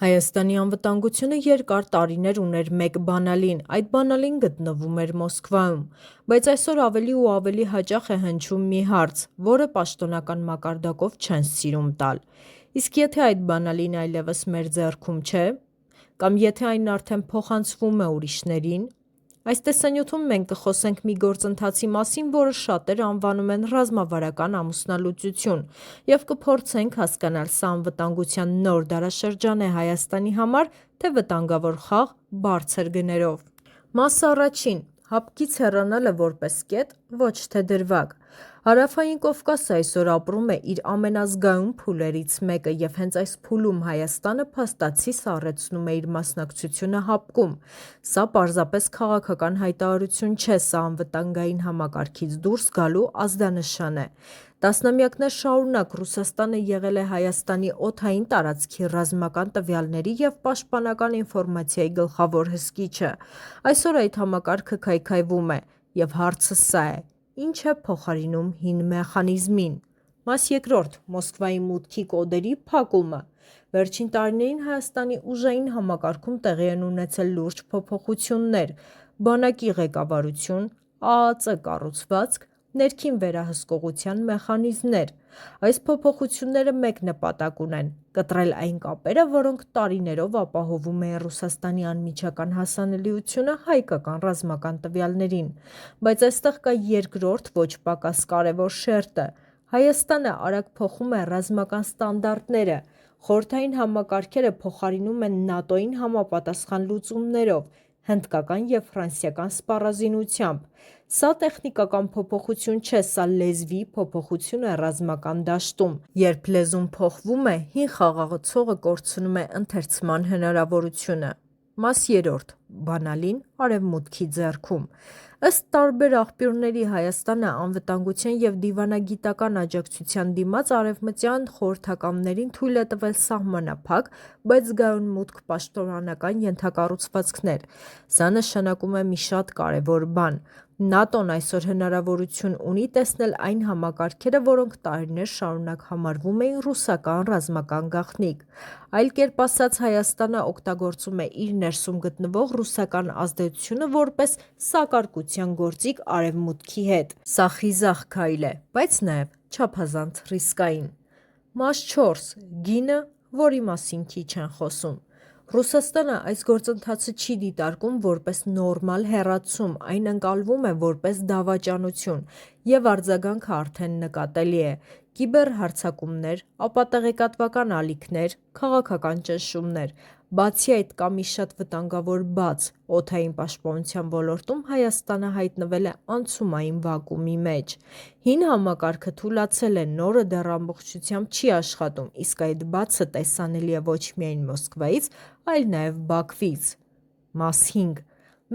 Հայաստանի անվտանգությունը երկար տարիներ ուներ մեկ բանալին, այդ բանալին գտնվում էր Մոսկվայում, բայց այսօր ավելի ու ավելի հաճախ է հնչում մի հարց, որը պաշտոնական մակարդակով չեն սիրում տալ: Իսկ եթե այդ բանալին այլևս մեր ձեռքում չէ, կամ եթե այն արդեն փոխանցվում է ուրիշներին: Այս տեսանյութում մենք կխոսենք մի գործընթացի մասին, որը շատերը անվանում են ռազմավարական ամուսնալուծություն, և կփորձենք հասկանալ սա անվտանգության նոր դարաշրջան է Հայաստանի համար, թե վտանգավոր խաղ բարձր գներով: Մասը առաջին. հապկից հեռանալը որպես կետ, ոչ թե դրվագ: Հարավային Կովկասը այսօր ապրում է իր ամենազգայուն փուլերից մեկը, և հենց այս փուլում Հայաստանը փաստացի սառեցնում է իր մասնակցությունը հապկում: Սա պարզապես քաղաքական հայտարարություն չէ, սա անվտանգային համակարգից դուրս գալու ազդանշան է: Տասնամյակներ շարունակ Ռուսաստանը եղել է Հայաստանի օդային տարածքի ռազմական տվյալների և պաշտպանական ինֆորմացիայի գլխավոր հսկիչը: Այսօր այդ համակարգը քայքայվում է, և հարցը սա է. ի՞նչ է փոխարինում հին մեխանիզմին: Մաս երկրորդ. Մոսկվայի մուտքի կոդերի փակումը: Վերջին տարիներին Հայաստանի ուժային համակարգում տեղի են ունեցել լուրջ փոփոխություններ: Բանակի ղեկավարություն, ԱԱԾ կառուցվածք, ներքին վերահսկողության մեխանիզմներ: Այս փոփոխությունները մեկ նպատակ ունեն՝ կտրել այն կապերը, որոնք տարիներով ապահովում էին Ռուսաստանի անմիջական հասանելիությունը հայկական ռազմական տվյալներին: Բայց այստեղ կա երկրորդ, ոչ պակաս կարևոր շերտը: Հայաստանը արագ փոխում է ռազմական ստանդարտները: Խորհրդային համակարգերը փոխարինում են ՆԱՏՕ-ին համապատասխան լուծումներով, հնդկական և ֆրանսիական սպառազինությամբ: Սա տեխնիկական փոփոխություն չէ, սա լեզվի փոփոխություն է ռազմական դաշտում: Երբ լեզուն փոխվում է, հին խաղացողը կորցնում է ընթերցման հնարավորությունը: Մաս երրորդ. բանալին Արևմուտքի ձեռքում: Ըստ տարբեր աղբյուրների, Հայաստանը անվտանգության և դիվանագիտական աջակցության դիմաց արևմտյան խորհրդականներին թույլ է տվել սահմանափակ, բայց զգայուն մուտք պաշտպանական ենթակառուցվածքներ: Սա նշանակում է մի շատ կարևոր բան. ՆԱՏՕ-ն այսօր հնարավորություն ունի տեսնել այն համակարգերը, որոնք տարիներ շարունակ համարվում էին ռուսական ռազմական գաղտնիք: Այլ կերպ ասած, Հայաստանը օգտագործում է իր ներսում գտնվող ռուսական ազդեցությունը որպես սակարկության գործիք Արևմուտքի հետ: Սա խիզախ քայլ է, բայց նաև չափազանց ռիսկային: Մաս չորս. գինը, որի մասին քիչ են խոսում: Ռուսաստանը այս գործընթացը չի դիտարկում որպես նորմալ հեռացում, այն ընկալվում է որպես դավաճանություն, և արձագանքը արդեն նկատելի է: Կիբերհարձակումներ, ապատեղեկատվական ալիքներ, քաղաքական ճնշումներ: Բացի այդ, կա մի շատ վտանգավոր բաց. օդային պաշտպանության ոլորտում Հայաստանը հայտնվել է անցումային վակուումի մեջ: Հին համակարգը թուլացել է, նորը դեռ ամբողջությամբ չի աշխատում, իսկ այդ բացը տեսանելի է ոչ միայն Մոսկվայից, այլ նաև Բաքվից: Մաս հինգ.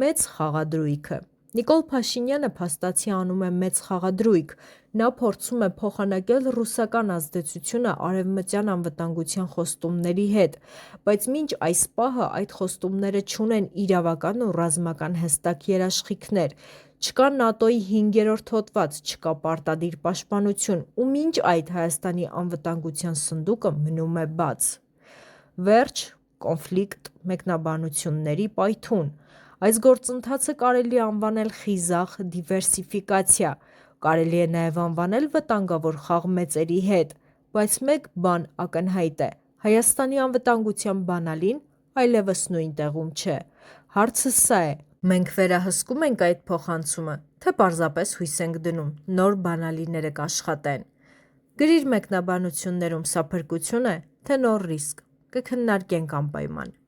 մեծ խաղադրույքը: Նիկոլ Փաշինյանը փաստացի անում է մեծ խաղադրույք: Նա փորձում է փոխանակել ռուսական ազդեցությունը արևմտյան անվտանգության խոստումների հետ: Բայց մինչ այս պահը այդ խոստումները չունեն իրավական ու ռազմական հստակ երաշխիքներ: Չկա ՆԱՏՕ-ի հինգերորդ հոդված, չկա պարտադիր պաշտպանություն ու մինչ այդ Հայաստանի անվտանգության սնդուկը մնում է բաց: Վերջ. կոնֆլիկտ մեկնաբանությունների պայթյուն: Այս գործընթացը կարելի է անվանել խիզախ դիվերսիֆիկացիա: Կարելի է նաև անվանել վտանգավոր խաղ մեծերի հետ: Բայց մեկ բան ակնհայտ է. Հայաստանի անվտանգության բանալին այլևս նույն տեղում չէ: Հարցը սա է. մենք վերահսկում ենք այդ փոխանցումը, թե պարզապես հույս ենք դնում նոր բանալիները կաշխատեն: Գրիր մեկնաբանություններում սա փրկություն է, թե նոր ռիսկ: Կքննարկենք անպայման: